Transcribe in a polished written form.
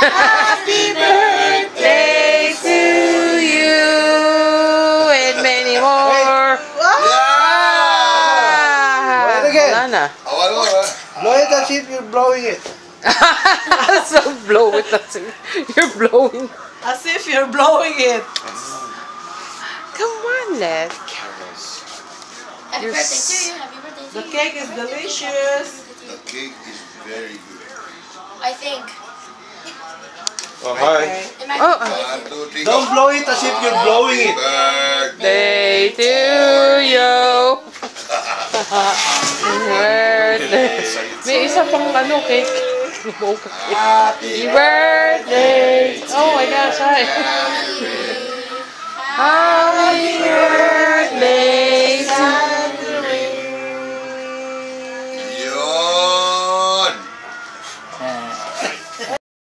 Happy birthday to you and many more. Blow it again. Wala na. Blow it as if you're blowing it. So blow it as if you're blowing. As if you're blowing it. Come on, Les. Happy birthday to you. Happy birthday to The you. cake is delicious. The cake is very good. I think. Oh, hi. It might Oh, be 1, 2, 3. Don't blow it as if you're blowing it. Birthday. Day to you. Birthday. May isa pang ano, cake. Happy birthday. Oh my gosh, hi. Happy